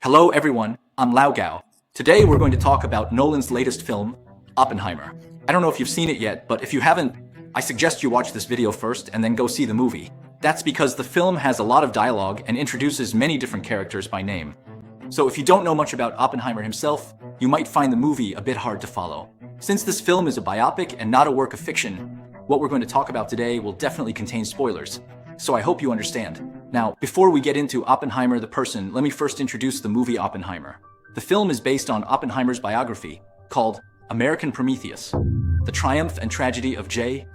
Hello everyone, I'm Lao Gao. Today we're going to talk about Nolan's latest film, Oppenheimer. I don't know if you've seen it yet, but if you haven't, I suggest you watch this video first and then go see the movie. That's because the film has a lot of dialogue and introduces many different characters by name. So if you don't know much about Oppenheimer himself, you might find the movie a bit hard to follow. Since this film is a biopic and not a work of fiction, what we're going to talk about today will definitely contain spoilers. So I hope you understand. Now, before we get into Oppenheimer the person, let me first introduce the movie Oppenheimer. The film is based on Oppenheimer's biography, called American Prometheus, The Triumph and Tragedy of J.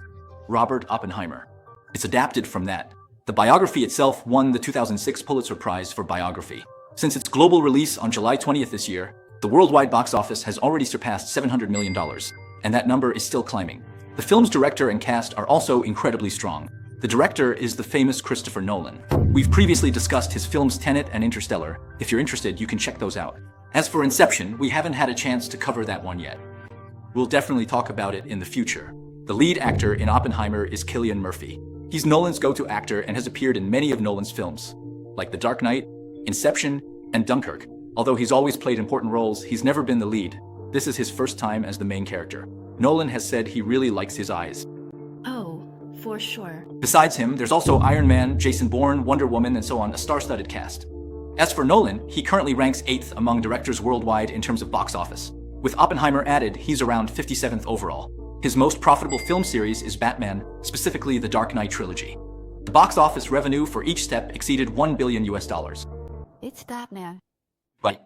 Robert Oppenheimer. It's adapted from that. The biography itself won the 2006 Pulitzer Prize for biography. Since its global release on July 20th this year, the worldwide box office has already surpassed $700 million, and that number is still climbing. The film's director and cast are also incredibly strong. The director is the famous Christopher Nolan. We've previously discussed his films Tenet and Interstellar. If you're interested, you can check those out. As for Inception, we haven't had a chance to cover that one yet. We'll definitely talk about it in the future. The lead actor in Oppenheimer is Cillian Murphy. He's Nolan's go-to actor and has appeared in many of Nolan's films, like The Dark Knight, Inception, and Dunkirk. Although he's always played important roles, he's never been the lead. This is his first time as the main character. Nolan has said he really likes his eyes. For sure. Besides him, there's also Iron Man, Jason Bourne, Wonder Woman, and so on, a star-studded cast. As for Nolan, he currently ranks 8th among directors worldwide in terms of box office. With Oppenheimer added, he's around 57th overall. His most profitable film series is Batman, specifically the Dark Knight trilogy. The box office revenue for each step exceeded $1 billion. It's Batman. Right.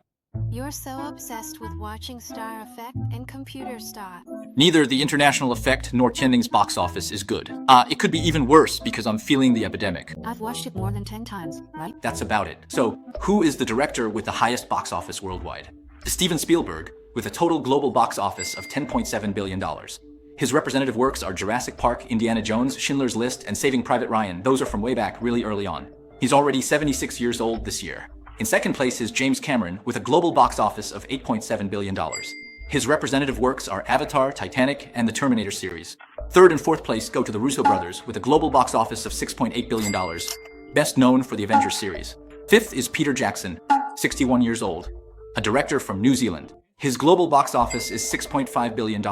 You're so obsessed with watching Star Effect and Computer Star. Neither the International Effect nor Tianling's box office is good. It could be even worse because I'm feeling the epidemic. I've watched it more than 10 times, right? That's about it. So, who is the director with the highest box office worldwide? Steven Spielberg, with a total global box office of $10.7 billion. His representative works are Jurassic Park, Indiana Jones, Schindler's List, and Saving Private Ryan. Those are from way back really early on. He's already 76 years old this year. In second place is James Cameron, with a global box office of $8.7 billion. His representative works are Avatar, Titanic, and the Terminator series. Third and fourth place go to the Russo brothers, with a global box office of $6.8 billion, best known for the Avengers series. Fifth is Peter Jackson, 61 years old, a director from New Zealand. His global box office is $6.5 billion,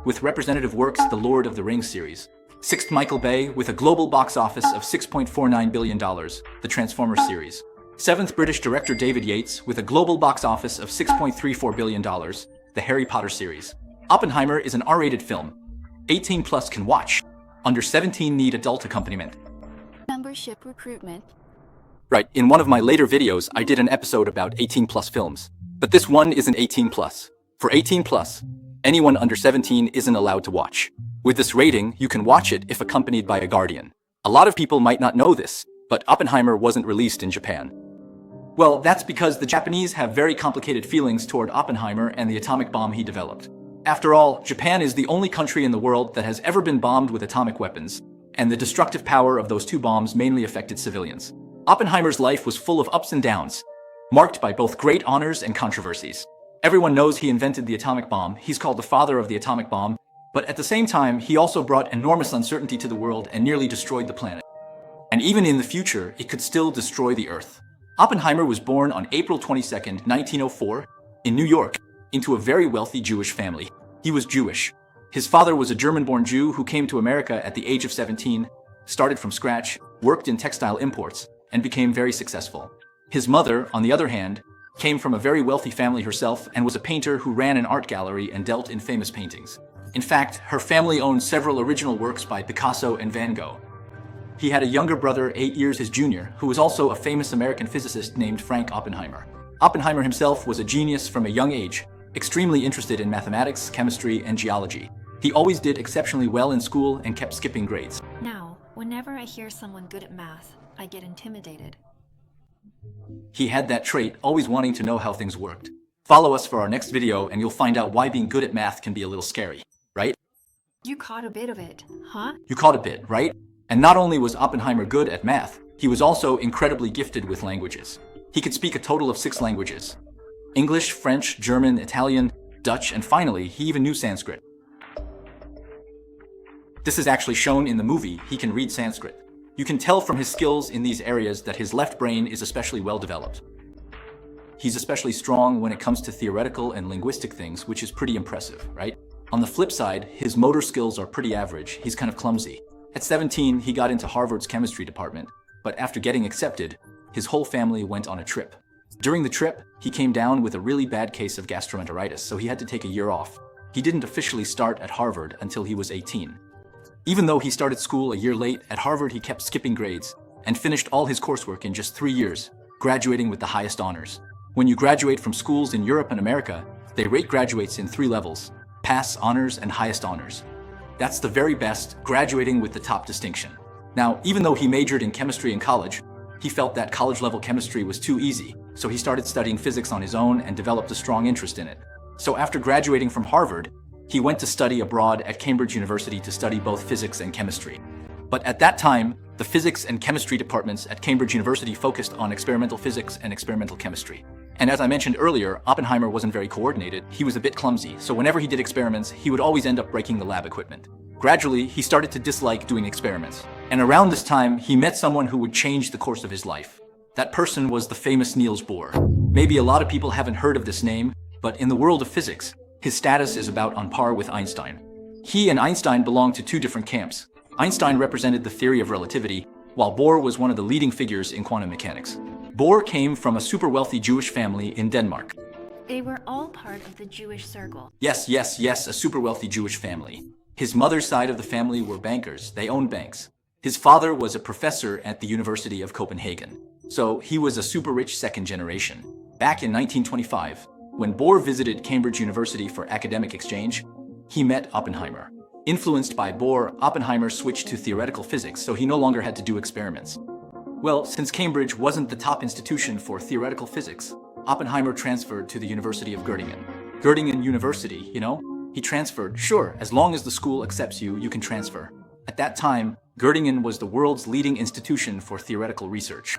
with representative works The Lord of the Rings series. Sixth, Michael Bay, with a global box office of $6.49 billion, the Transformers series. Seventh, British director David Yates, with a global box office of $6.34 billion, the Harry Potter series. Oppenheimer is an R-rated film. 18 plus can watch. Under 17 need adult accompaniment. Membership recruitment. Right, in one of my later videos, I did an episode about 18 plus films. But this one isn't 18 plus. For 18 plus, anyone under 17 isn't allowed to watch. With this rating, you can watch it if accompanied by a guardian. A lot of people might not know this, but Oppenheimer wasn't released in Japan. Well, that's because the Japanese have very complicated feelings toward Oppenheimer and the atomic bomb he developed. After all, Japan is the only country in the world that has ever been bombed with atomic weapons, and the destructive power of those two bombs mainly affected civilians. Oppenheimer's life was full of ups and downs, marked by both great honors and controversies. Everyone knows he invented the atomic bomb. He's called the father of the atomic bomb, but at the same time, he also brought enormous uncertainty to the world and nearly destroyed the planet. And even in the future, it could still destroy the Earth. Oppenheimer was born on April 22, 1904, in New York, into a very wealthy Jewish family. He was Jewish. His father was a German-born Jew who came to America at the age of 17, started from scratch, worked in textile imports, and became very successful. His mother, on the other hand, came from a very wealthy family herself and was a painter who ran an art gallery and dealt in famous paintings. In fact, her family owned several original works by Picasso and Van Gogh. He had a younger brother, 8 years his junior, who was also a famous American physicist named Frank Oppenheimer. Oppenheimer himself was a genius from a young age, extremely interested in mathematics, chemistry, and geology. He always did exceptionally well in school and kept skipping grades. Now, whenever I hear someone good at math, I get intimidated. He had that trait, always wanting to know how things worked. Follow us for our next video and you'll find out why being good at math can be a little scary, right? You caught a bit of it, huh? You caught a bit, right? And not only was Oppenheimer good at math, he was also incredibly gifted with languages. He could speak a total of 6 languages: English, French, German, Italian, Dutch, and finally, he even knew Sanskrit. This is actually shown in the movie. He can read Sanskrit. You can tell from his skills in these areas that his left brain is especially well developed. He's especially strong when it comes to theoretical and linguistic things, which is pretty impressive, right? On the flip side, his motor skills are pretty average. He's kind of clumsy. At 17, he got into Harvard's chemistry department, but after getting accepted, his whole family went on a trip. During the trip, he came down with a really bad case of gastroenteritis, so he had to take a year off. He didn't officially start at Harvard until he was 18. Even though he started school a year late, at Harvard he kept skipping grades and finished all his coursework in just 3 years, graduating with the highest honors. When you graduate from schools in Europe and America, they rate graduates in 3 levels: pass, honors, and highest honors. That's the very best, graduating with the top distinction. Now, even though he majored in chemistry in college, he felt that college-level chemistry was too easy, so he started studying physics on his own and developed a strong interest in it. So after graduating from Harvard, he went to study abroad at Cambridge University to study both physics and chemistry. But at that time, the physics and chemistry departments at Cambridge University focused on experimental physics and experimental chemistry. And as I mentioned earlier, Oppenheimer wasn't very coordinated. He was a bit clumsy, so whenever he did experiments, he would always end up breaking the lab equipment. Gradually, he started to dislike doing experiments. And around this time, he met someone who would change the course of his life. That person was the famous Niels Bohr. Maybe a lot of people haven't heard of this name, but in the world of physics, his status is about on par with Einstein. He and Einstein belonged to 2 different camps. Einstein represented the theory of relativity, while Bohr was one of the leading figures in quantum mechanics. Bohr came from a super wealthy Jewish family in Denmark. They were all part of the Jewish circle. Yes, a super wealthy Jewish family. His mother's side of the family were bankers. They owned banks. His father was a professor at the University of Copenhagen. So he was a super rich second generation. Back in 1925, when Bohr visited Cambridge University for academic exchange, he met Oppenheimer. Influenced by Bohr, Oppenheimer switched to theoretical physics, so he no longer had to do experiments. Well, since Cambridge wasn't the top institution for theoretical physics, Oppenheimer transferred to the University of Göttingen. Göttingen University, you know? He transferred. Sure, as long as the school accepts you, you can transfer. At that time, Göttingen was the world's leading institution for theoretical research.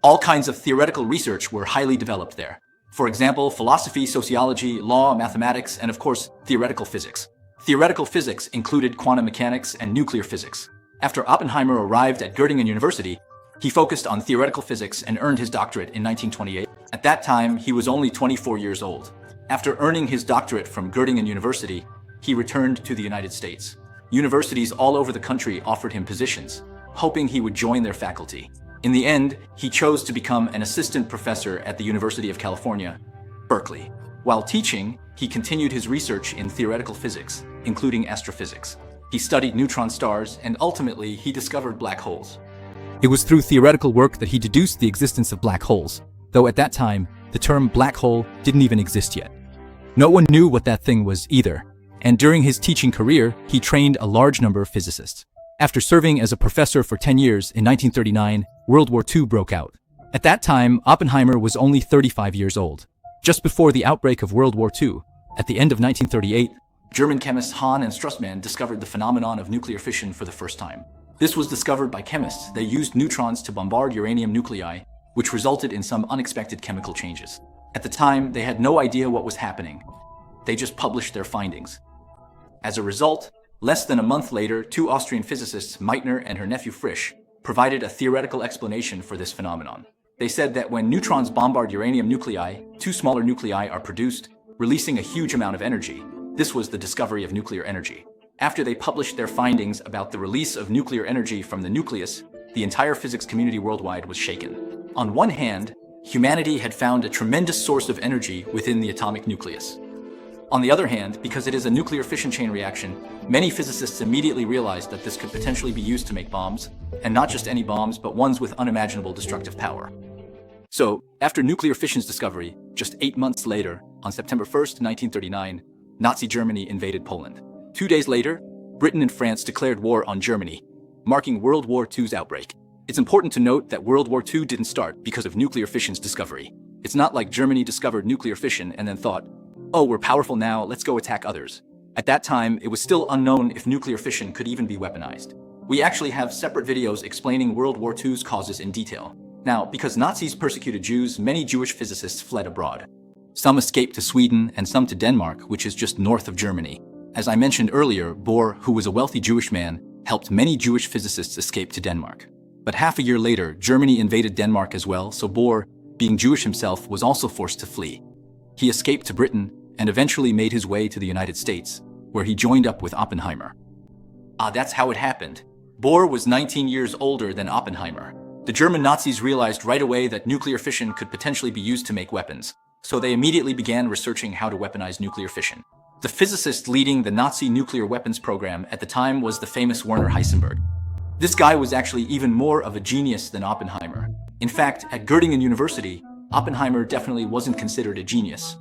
All kinds of theoretical research were highly developed there. For example, philosophy, sociology, law, mathematics, and of course, theoretical physics. Theoretical physics included quantum mechanics and nuclear physics. After Oppenheimer arrived at Göttingen University, he focused on theoretical physics and earned his doctorate in 1928. At that time, he was only 24 years old. After earning his doctorate from Göttingen University, he returned to the United States. Universities all over the country offered him positions, hoping he would join their faculty. In the end, he chose to become an assistant professor at the University of California, Berkeley. While teaching, he continued his research in theoretical physics, including astrophysics. He studied neutron stars, and ultimately, he discovered black holes. It was through theoretical work that he deduced the existence of black holes, though at that time, the term black hole didn't even exist yet. No one knew what that thing was either, and during his teaching career, he trained a large number of physicists. After serving as a professor for 10 years in 1939, World War II broke out. At that time, Oppenheimer was only 35 years old. Just before the outbreak of World War II, at the end of 1938, German chemists Hahn and Strussmann discovered the phenomenon of nuclear fission for the first time. This was discovered by chemists. They used neutrons to bombard uranium nuclei, which resulted in some unexpected chemical changes. At the time, they had no idea what was happening. They just published their findings. As a result, less than a month later, 2 Austrian physicists, Meitner and her nephew Frisch, provided a theoretical explanation for this phenomenon. They said that when neutrons bombard uranium nuclei, 2 smaller nuclei are produced, releasing a huge amount of energy. This was the discovery of nuclear energy. After they published their findings about the release of nuclear energy from the nucleus, the entire physics community worldwide was shaken. On one hand, humanity had found a tremendous source of energy within the atomic nucleus. On the other hand, because it is a nuclear fission chain reaction, many physicists immediately realized that this could potentially be used to make bombs, and not just any bombs, but ones with unimaginable destructive power. So, after nuclear fission's discovery, just 8 months later, on September 1st, 1939, Nazi Germany invaded Poland. 2 days later, Britain and France declared war on Germany, marking World War II's outbreak. It's important to note that World War II didn't start because of nuclear fission's discovery. It's not like Germany discovered nuclear fission and then thought, oh, we're powerful now, let's go attack others. At that time, it was still unknown if nuclear fission could even be weaponized. We actually have separate videos explaining World War II's causes in detail. Now, because Nazis persecuted Jews, many Jewish physicists fled abroad. Some escaped to Sweden and some to Denmark, which is just north of Germany. As I mentioned earlier, Bohr, who was a wealthy Jewish man, helped many Jewish physicists escape to Denmark. But half a year later, Germany invaded Denmark as well, so Bohr, being Jewish himself, was also forced to flee. He escaped to Britain and eventually made his way to the United States, where he joined up with Oppenheimer. That's how it happened. Bohr was 19 years older than Oppenheimer. The German Nazis realized right away that nuclear fission could potentially be used to make weapons, so they immediately began researching how to weaponize nuclear fission. The physicist leading the Nazi nuclear weapons program at the time was the famous Werner Heisenberg. This guy was actually even more of a genius than Oppenheimer. In fact, at Göttingen University, Oppenheimer definitely wasn't considered a genius.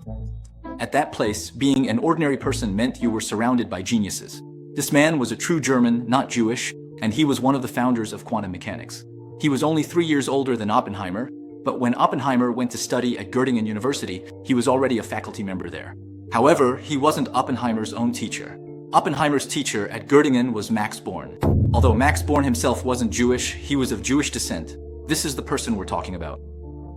At that place, being an ordinary person meant you were surrounded by geniuses. This man was a true German, not Jewish, and he was one of the founders of quantum mechanics. He was only 3 years older than Oppenheimer, but when Oppenheimer went to study at Göttingen University, he was already a faculty member there. However, he wasn't Oppenheimer's own teacher. Oppenheimer's teacher at Göttingen was Max Born. Although Max Born himself wasn't Jewish, he was of Jewish descent. This is the person we're talking about.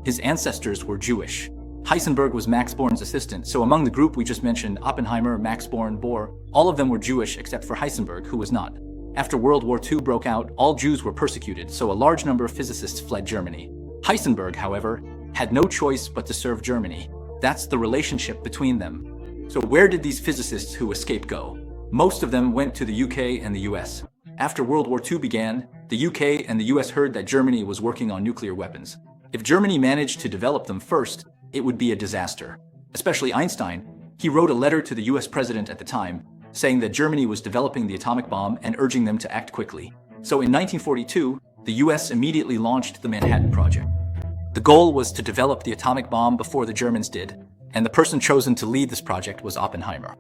His ancestors were Jewish. Heisenberg was Max Born's assistant, so among the group we just mentioned, Oppenheimer, Max Born, Bohr, all of them were Jewish except for Heisenberg, who was not. After World War II broke out, all Jews were persecuted, so a large number of physicists fled Germany. Heisenberg, however, had no choice but to serve Germany. That's the relationship between them. So where did these physicists who escaped go? Most of them went to the UK and the US. After World War II began, the UK and the US heard that Germany was working on nuclear weapons. If Germany managed to develop them first, it would be a disaster. Especially Einstein. He wrote a letter to the US president at the time, saying that Germany was developing the atomic bomb and urging them to act quickly. So in 1942, the US immediately launched the Manhattan Project. The goal was to develop the atomic bomb before the Germans did, and the person chosen to lead this project was Oppenheimer.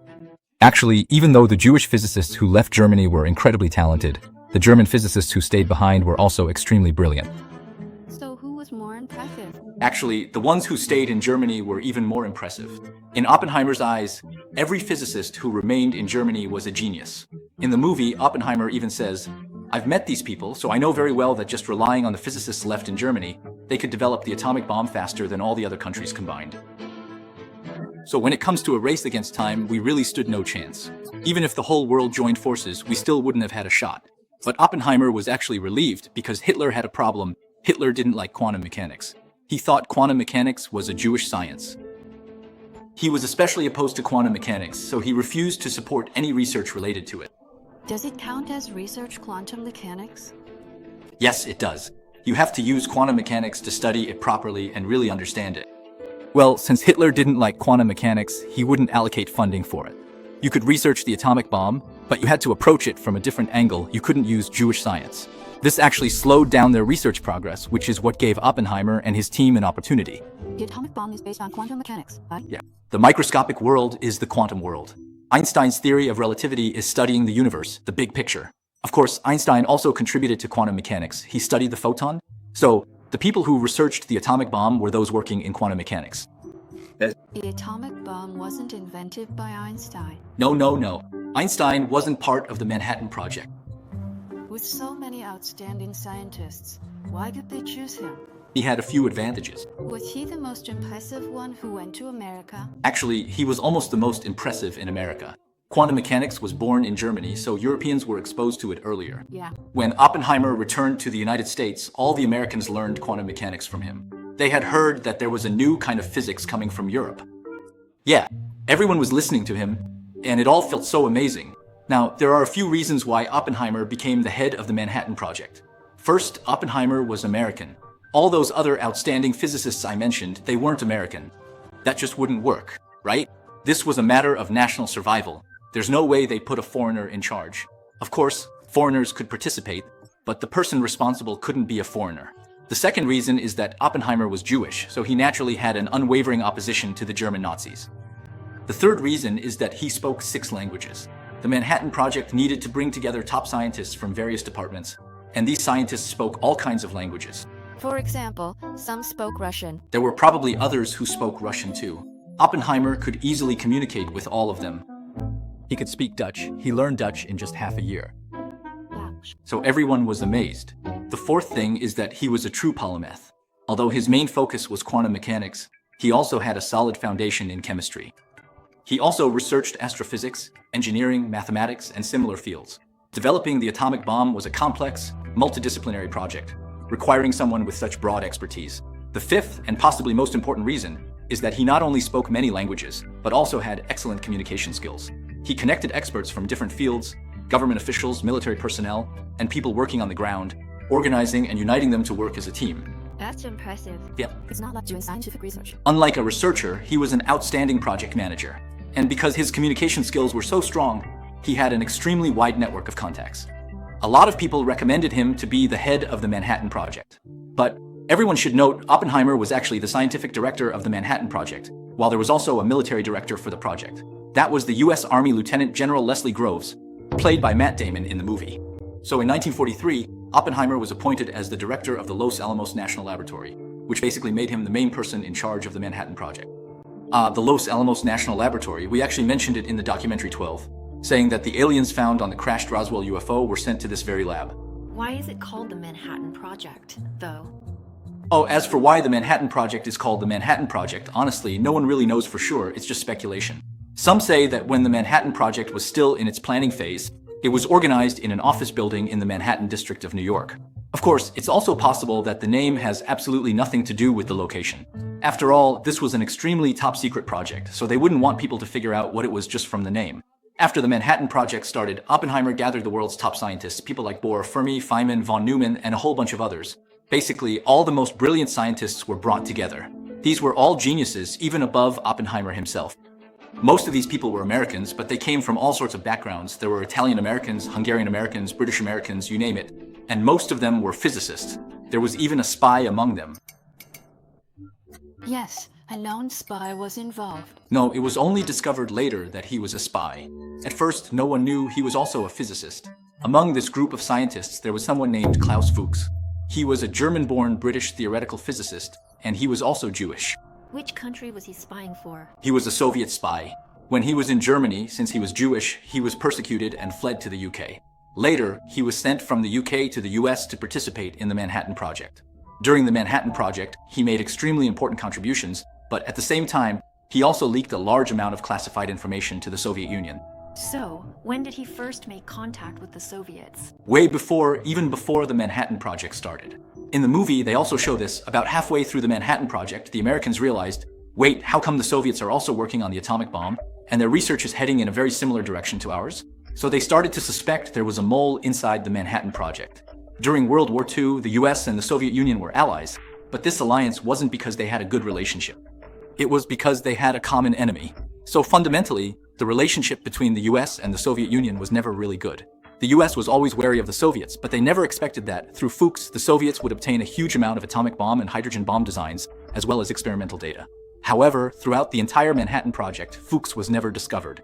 Actually, even though the Jewish physicists who left Germany were incredibly talented, the German physicists who stayed behind were also extremely brilliant. So who was more impressive? Actually, the ones who stayed in Germany were even more impressive. In Oppenheimer's eyes, every physicist who remained in Germany was a genius. In the movie, Oppenheimer even says, "I've met these people, so I know very well that just relying on the physicists left in Germany, they could develop the atomic bomb faster than all the other countries combined." So when it comes to a race against time, we really stood no chance. Even if the whole world joined forces, we still wouldn't have had a shot. But Oppenheimer was actually relieved because Hitler had a problem. Hitler didn't like quantum mechanics. He thought quantum mechanics was a Jewish science. He was especially opposed to quantum mechanics, so he refused to support any research related to it. Does it count as research quantum mechanics? Yes, it does. You have to use quantum mechanics to study it properly and really understand it. Well, since Hitler didn't like quantum mechanics, he wouldn't allocate funding for it. You could research the atomic bomb, but you had to approach it from a different angle. You couldn't use Jewish science. This actually slowed down their research progress, which is what gave Oppenheimer and his team an opportunity. The atomic bomb is based on quantum mechanics, right? Yeah. The microscopic world is the quantum world. Einstein's theory of relativity is studying the universe, the big picture. Of course, Einstein also contributed to quantum mechanics. He studied the photon. So, the people who researched the atomic bomb were those working in quantum mechanics. The atomic bomb wasn't invented by Einstein. No. Einstein wasn't part of the Manhattan Project. With so many outstanding scientists, why did they choose him? He had a few advantages. Was he the most impressive one who went to America? Actually, he was almost the most impressive in America. Quantum mechanics was born in Germany, so Europeans were exposed to it earlier. Yeah. When Oppenheimer returned to the United States, all the Americans learned quantum mechanics from him. They had heard that there was a new kind of physics coming from Europe. Yeah, everyone was listening to him, and it all felt so amazing. Now, there are a few reasons why Oppenheimer became the head of the Manhattan Project. First, Oppenheimer was American. All those other outstanding physicists I mentioned, they weren't American. That just wouldn't work, right? This was a matter of national survival. There's no way they put a foreigner in charge. Of course, foreigners could participate, but the person responsible couldn't be a foreigner. The second reason is that Oppenheimer was Jewish, so he naturally had an unwavering opposition to the German Nazis. The third reason is that he spoke 6 languages. The Manhattan Project needed to bring together top scientists from various departments, and these scientists spoke all kinds of languages. For example, some spoke Russian. There were probably others who spoke Russian too. Oppenheimer could easily communicate with all of them. He could speak Dutch. He learned Dutch in just half a year. So everyone was amazed. The fourth thing is that he was a true polymath. Although his main focus was quantum mechanics, he also had a solid foundation in chemistry. He also researched astrophysics, engineering, mathematics, and similar fields. Developing the atomic bomb was a complex, multidisciplinary project, requiring someone with such broad expertise. The fifth, and possibly most important reason, is that he not only spoke many languages, but also had excellent communication skills. He connected experts from different fields, government officials, military personnel, and people working on the ground, organizing and uniting them to work as a team. That's impressive. Yeah. It's not like doing scientific research. Unlike a researcher, he was an outstanding project manager. And because his communication skills were so strong, he had an extremely wide network of contacts. A lot of people recommended him to be the head of the Manhattan Project. But everyone should note Oppenheimer was actually the scientific director of the Manhattan Project, while there was also a military director for the project. That was the US Army Lieutenant General Leslie Groves, played by Matt Damon in the movie. So in 1943, Oppenheimer was appointed as the director of the Los Alamos National Laboratory, which basically made him the main person in charge of the Manhattan Project. The Los Alamos National Laboratory, we actually mentioned it in the documentary 12, saying that the aliens found on the crashed Roswell UFO were sent to this very lab. Why is it called the Manhattan Project, though? Oh, as for why the Manhattan Project is called the Manhattan Project, honestly, no one really knows for sure, it's just speculation. Some say that when the Manhattan Project was still in its planning phase, it was organized in an office building in the Manhattan district of New York. Of course, it's also possible that the name has absolutely nothing to do with the location. After all, this was an extremely top-secret project, so they wouldn't want people to figure out what it was just from the name. After the Manhattan Project started, Oppenheimer gathered the world's top scientists, people like Bohr, Fermi, Feynman, von Neumann, and a whole bunch of others. Basically, all the most brilliant scientists were brought together. These were all geniuses, even above Oppenheimer himself. Most of these people were Americans, but they came from all sorts of backgrounds. There were Italian Americans, Hungarian Americans, British Americans, you name it. And most of them were physicists. There was even a spy among them. Yes, a lone spy was involved. No, it was only discovered later that he was a spy. At first, no one knew he was also a physicist. Among this group of scientists, there was someone named Klaus Fuchs. He was a German-born British theoretical physicist, and he was also Jewish. Which country was he spying for? He was a Soviet spy. When he was in Germany, since he was Jewish, he was persecuted and fled to the UK. Later, he was sent from the UK to the US to participate in the Manhattan Project. During the Manhattan Project, he made extremely important contributions, but at the same time, he also leaked a large amount of classified information to the Soviet Union. So, when did he first make contact with the Soviets? Way before, even before the Manhattan Project started. In the movie, they also show this. About halfway through the Manhattan Project, the Americans realized, wait, how come the Soviets are also working on the atomic bomb? And their research is heading in a very similar direction to ours? So they started to suspect there was a mole inside the Manhattan Project. During World War II, the US and the Soviet Union were allies, but this alliance wasn't because they had a good relationship. It was because they had a common enemy. So fundamentally, the relationship between the US and the Soviet Union was never really good. The US was always wary of the Soviets, but they never expected that, through Fuchs, the Soviets would obtain a huge amount of atomic bomb and hydrogen bomb designs, as well as experimental data. However, throughout the entire Manhattan Project, Fuchs was never discovered.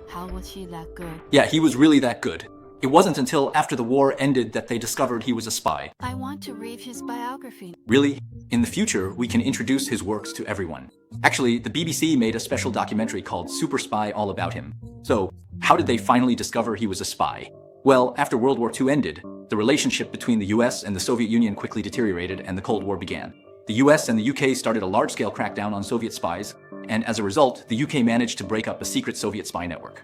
How was he that good? Yeah, he was really that good. It wasn't until after the war ended that they discovered he was a spy. I want to read his biography. Really? In the future, we can introduce his works to everyone. Actually, the BBC made a special documentary called Super Spy all about him. So, how did they finally discover he was a spy? Well, after World War II ended, the relationship between the US and the Soviet Union quickly deteriorated and the Cold War began. The US and the UK started a large-scale crackdown on Soviet spies, and as a result, the UK managed to break up a secret Soviet spy network.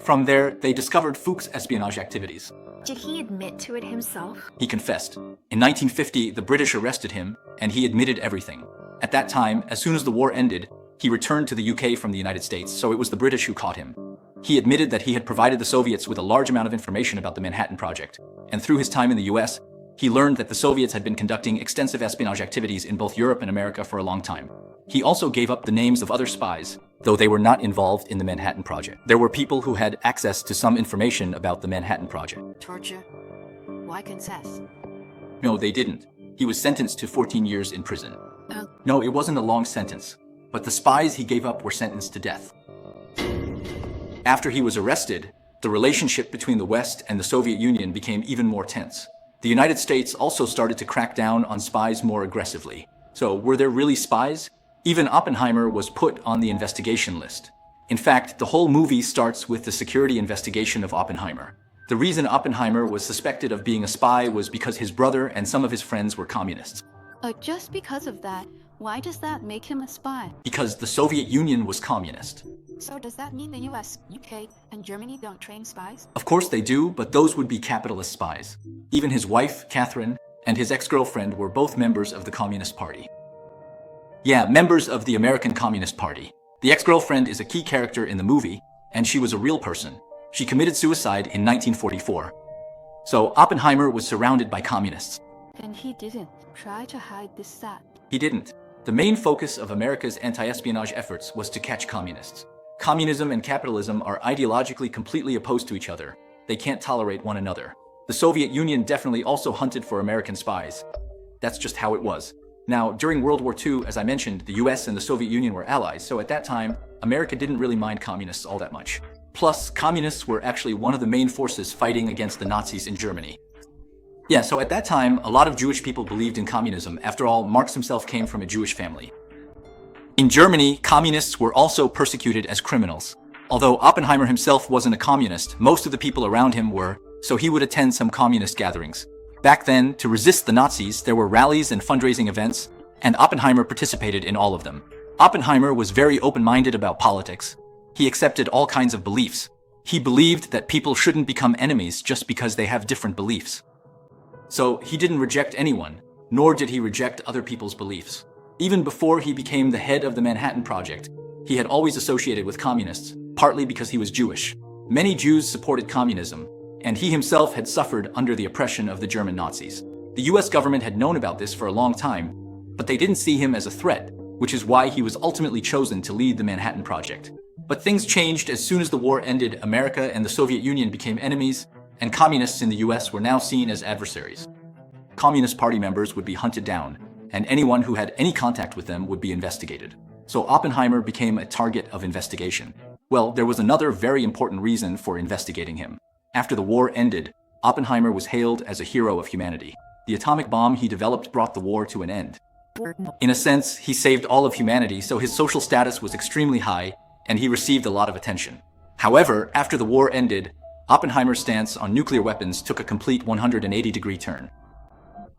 From there, they discovered Fuchs' espionage activities. Did he admit to it himself? He confessed. In 1950, the British arrested him, and he admitted everything. At that time, as soon as the war ended, he returned to the UK from the United States, so it was the British who caught him. He admitted that he had provided the Soviets with a large amount of information about the Manhattan Project, and through his time in the US, he learned that the Soviets had been conducting extensive espionage activities in both Europe and America for a long time. He also gave up the names of other spies, though they were not involved in the Manhattan Project. There were people who had access to some information about the Manhattan Project. Torture? Why confess? No, they didn't. He was sentenced to 14 years in prison. No, it wasn't a long sentence, but the spies he gave up were sentenced to death. After he was arrested, the relationship between the West and the Soviet Union became even more tense. The United States also started to crack down on spies more aggressively. So, were there really spies? Even Oppenheimer was put on the investigation list. In fact, the whole movie starts with the security investigation of Oppenheimer. The reason Oppenheimer was suspected of being a spy was because his brother and some of his friends were communists. Just because of that, why does that make him a spy? Because the Soviet Union was communist. So does that mean the US, UK, and Germany don't train spies? Of course they do, but those would be capitalist spies. Even his wife, Catherine, and his ex-girlfriend were both members of the Communist Party. Yeah, members of the American Communist Party. The ex-girlfriend is a key character in the movie, and she was a real person. She committed suicide in 1944. So Oppenheimer was surrounded by communists. And he didn't try to hide this fact. He didn't. The main focus of America's anti-espionage efforts was to catch communists. Communism and capitalism are ideologically completely opposed to each other. They can't tolerate one another. The Soviet Union definitely also hunted for American spies. That's just how it was. Now, during World War II, as I mentioned, the US and the Soviet Union were allies, so at that time, America didn't really mind communists all that much. Plus, communists were actually one of the main forces fighting against the Nazis in Germany. Yeah, so at that time, a lot of Jewish people believed in communism. After all, Marx himself came from a Jewish family. In Germany, communists were also persecuted as criminals. Although Oppenheimer himself wasn't a communist, most of the people around him were, so he would attend some communist gatherings. Back then, to resist the Nazis, there were rallies and fundraising events, and Oppenheimer participated in all of them. Oppenheimer was very open-minded about politics. He accepted all kinds of beliefs. He believed that people shouldn't become enemies just because they have different beliefs. So he didn't reject anyone, nor did he reject other people's beliefs. Even before he became the head of the Manhattan Project, he had always associated with communists, partly because he was Jewish. Many Jews supported communism, and he himself had suffered under the oppression of the German Nazis. The US government had known about this for a long time, but they didn't see him as a threat, which is why he was ultimately chosen to lead the Manhattan Project. But things changed as soon as the war ended. America and the Soviet Union became enemies, and communists in the US were now seen as adversaries. Communist Party members would be hunted down, and anyone who had any contact with them would be investigated. So Oppenheimer became a target of investigation. Well, there was another very important reason for investigating him. After the war ended, Oppenheimer was hailed as a hero of humanity. The atomic bomb he developed brought the war to an end. In a sense, he saved all of humanity, so his social status was extremely high, and he received a lot of attention. However, after the war ended, Oppenheimer's stance on nuclear weapons took a complete 180-degree turn.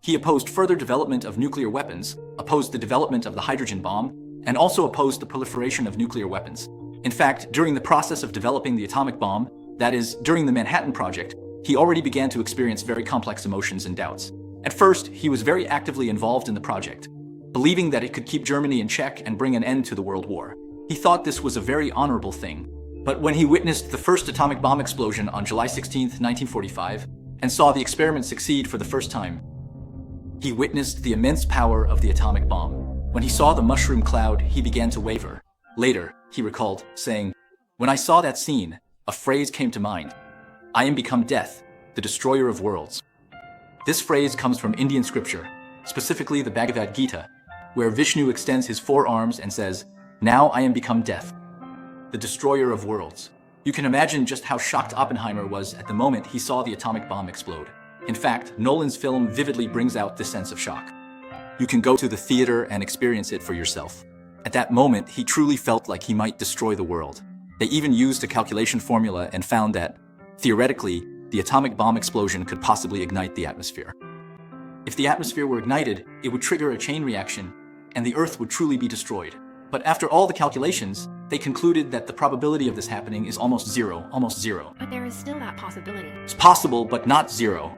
He opposed further development of nuclear weapons, opposed the development of the hydrogen bomb, and also opposed the proliferation of nuclear weapons. In fact, during the process of developing the atomic bomb, that is, during the Manhattan Project, he already began to experience very complex emotions and doubts. At first, he was very actively involved in the project, believing that it could keep Germany in check and bring an end to the World War. He thought this was a very honorable thing. But when he witnessed the first atomic bomb explosion on July 16, 1945, and saw the experiment succeed for the first time, he witnessed the immense power of the atomic bomb. When he saw the mushroom cloud, he began to waver. Later, he recalled, saying, "When I saw that scene, a phrase came to mind. I am become death, the destroyer of worlds." This phrase comes from Indian scripture, specifically the Bhagavad Gita, where Vishnu extends his four arms and says, "Now I am become death, the destroyer of worlds." You can imagine just how shocked Oppenheimer was at the moment he saw the atomic bomb explode. In fact, Nolan's film vividly brings out this sense of shock. You can go to the theater and experience it for yourself. At that moment, he truly felt like he might destroy the world. They even used a calculation formula and found that, theoretically, the atomic bomb explosion could possibly ignite the atmosphere. If the atmosphere were ignited, it would trigger a chain reaction, and the Earth would truly be destroyed. But after all the calculations, they concluded that the probability of this happening is almost zero. But there is still that possibility. It's possible, but not zero.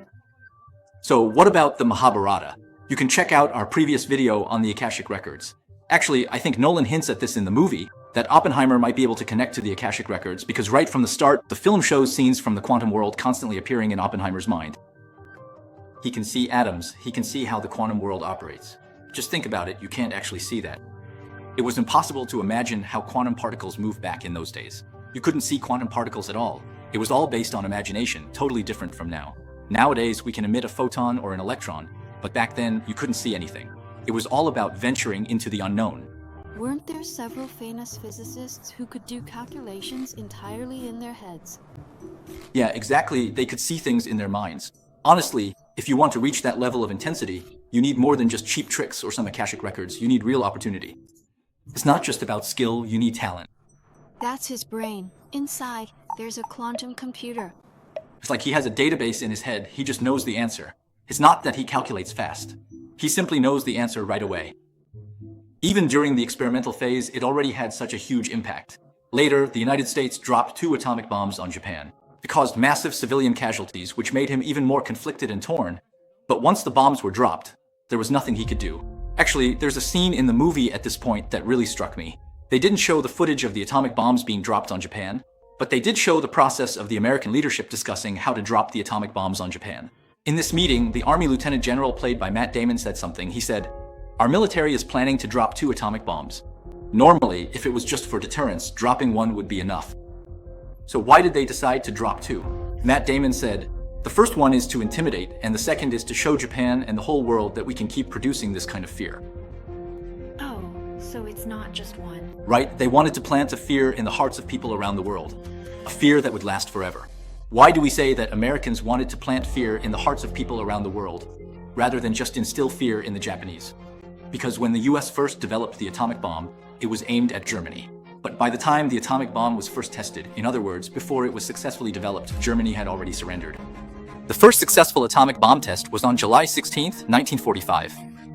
So what about the Mahabharata? You can check out our previous video on the Akashic Records. Actually, I think Nolan hints at this in the movie, that Oppenheimer might be able to connect to the Akashic Records, because right from the start, the film shows scenes from the quantum world constantly appearing in Oppenheimer's mind. He can see atoms, he can see how the quantum world operates. Just think about it, you can't actually see that. It was impossible to imagine how quantum particles moved back in those days. You couldn't see quantum particles at all. It was all based on imagination, totally different from now. Nowadays, we can emit a photon or an electron, but back then, you couldn't see anything. It was all about venturing into the unknown. Weren't there several famous physicists who could do calculations entirely in their heads? Yeah, exactly. They could see things in their minds. Honestly, if you want to reach that level of intensity, you need more than just cheap tricks or some Akashic records. You need real opportunity. It's not just about skill, you need talent. That's his brain. Inside, there's a quantum computer. It's like he has a database in his head, he just knows the answer. It's not that he calculates fast. He simply knows the answer right away. Even during the experimental phase, it already had such a huge impact. Later, the United States dropped 2 atomic bombs on Japan. It caused massive civilian casualties, which made him even more conflicted and torn. But once the bombs were dropped, there was nothing he could do. Actually, there's a scene in the movie at this point that really struck me. They didn't show the footage of the atomic bombs being dropped on Japan, but they did show the process of the American leadership discussing how to drop the atomic bombs on Japan. In this meeting, the Army Lieutenant General played by Matt Damon said something. He said, "Our military is planning to drop 2 atomic bombs. Normally, if it was just for deterrence, dropping 1 would be enough. So why did they decide to drop 2? Matt Damon said, "The first one is to intimidate, and the second is to show Japan and the whole world that we can keep producing this kind of fear." Oh, so it's not just one. Right? They wanted to plant a fear in the hearts of people around the world. A fear that would last forever. Why do we say that Americans wanted to plant fear in the hearts of people around the world, rather than just instill fear in the Japanese? Because when the US first developed the atomic bomb, it was aimed at Germany. But by the time the atomic bomb was first tested, in other words, before it was successfully developed, Germany had already surrendered. The first successful atomic bomb test was on July 16, 1945,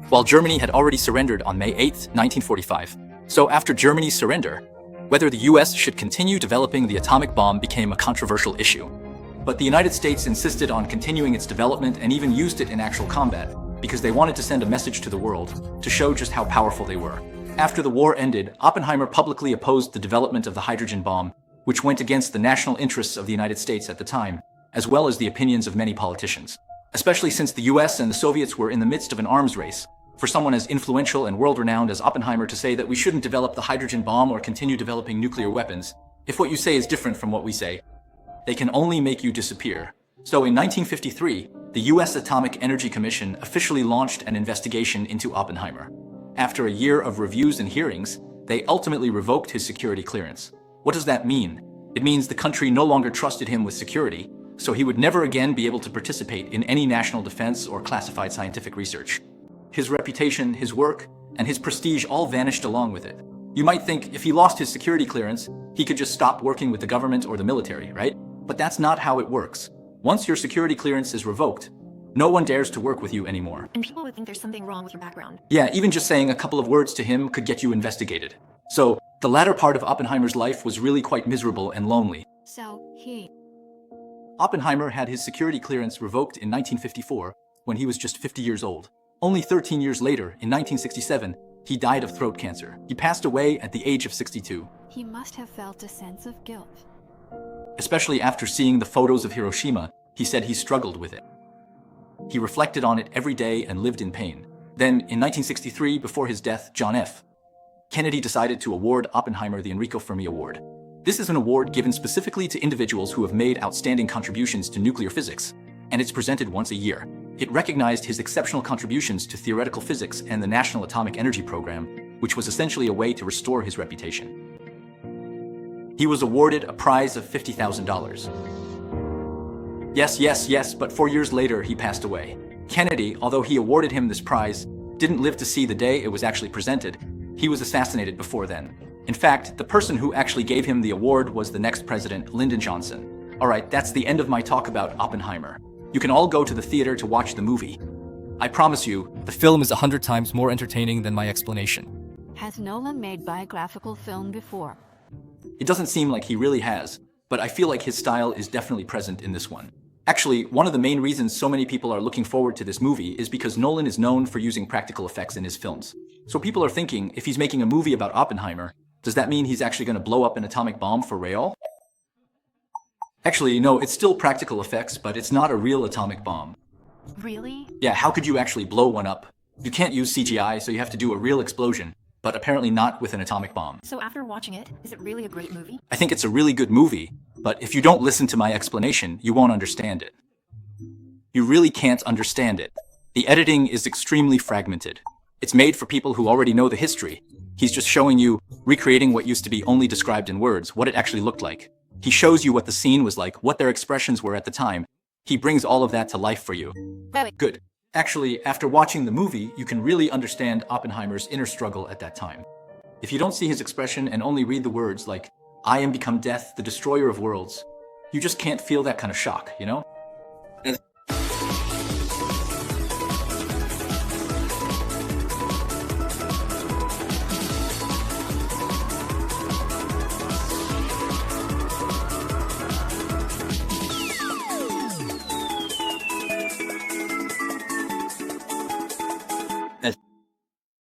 while Germany had already surrendered on May 8, 1945. So after Germany's surrender, whether the US should continue developing the atomic bomb became a controversial issue. But the United States insisted on continuing its development and even used it in actual combat, because they wanted to send a message to the world to show just how powerful they were. After the war ended, Oppenheimer publicly opposed the development of the hydrogen bomb, which went against the national interests of the United States at the time, as well as the opinions of many politicians. Especially since the US and the Soviets were in the midst of an arms race, for someone as influential and world-renowned as Oppenheimer to say that we shouldn't develop the hydrogen bomb or continue developing nuclear weapons, if what you say is different from what we say, they can only make you disappear. So in 1953, the US Atomic Energy Commission officially launched an investigation into Oppenheimer. After a year of reviews and hearings, they ultimately revoked his security clearance. What does that mean? It means the country no longer trusted him with security, so he would never again be able to participate in any national defense or classified scientific research. His reputation, his work, and his prestige all vanished along with it. You might think if he lost his security clearance, he could just stop working with the government or the military, right? But that's not how it works. Once your security clearance is revoked, no one dares to work with you anymore. And people would think there's something wrong with your background. Yeah, even just saying a couple of words to him could get you investigated. So, the latter part of Oppenheimer's life was really quite miserable and lonely. Oppenheimer had his security clearance revoked in 1954 when he was just 50 years old. Only 13 years later, in 1967, he died of throat cancer. He passed away at the age of 62. He must have felt a sense of guilt. Especially after seeing the photos of Hiroshima, he said he struggled with it. He reflected on it every day and lived in pain. Then, in 1963, before his death, John F. Kennedy decided to award Oppenheimer the Enrico Fermi Award. This is an award given specifically to individuals who have made outstanding contributions to nuclear physics, and it's presented once a year. It recognized his exceptional contributions to theoretical physics and the National Atomic Energy Program, which was essentially a way to restore his reputation. He was awarded a prize of $50,000. Yes, but 4 years later, he passed away. Kennedy, although he awarded him this prize, didn't live to see the day it was actually presented. He was assassinated before then. In fact, the person who actually gave him the award was the next president, Lyndon Johnson. Alright, that's the end of my talk about Oppenheimer. You can all go to the theater to watch the movie. I promise you, the film is 100 times more entertaining than my explanation. Has Nolan made biographical film before? It doesn't seem like he really has, but I feel like his style is definitely present in this one. Actually, one of the main reasons so many people are looking forward to this movie is because Nolan is known for using practical effects in his films. So people are thinking, if he's making a movie about Oppenheimer, does that mean he's actually going to blow up an atomic bomb for real? Actually, no, it's still practical effects, but it's not a real atomic bomb. Really? Yeah, how could you actually blow one up? You can't use CGI, so you have to do a real explosion, but apparently not with an atomic bomb. So after watching it, is it really a great movie? I think it's a really good movie, but if you don't listen to my explanation, you won't understand it. You really can't understand it. The editing is extremely fragmented. It's made for people who already know the history. He's just showing you, recreating what used to be only described in words, what it actually looked like. He shows you what the scene was like, what their expressions were at the time. He brings all of that to life for you. Good. Actually, after watching the movie, you can really understand Oppenheimer's inner struggle at that time. If you don't see his expression and only read the words like, "I am become death, the destroyer of worlds," you just can't feel that kind of shock, you know?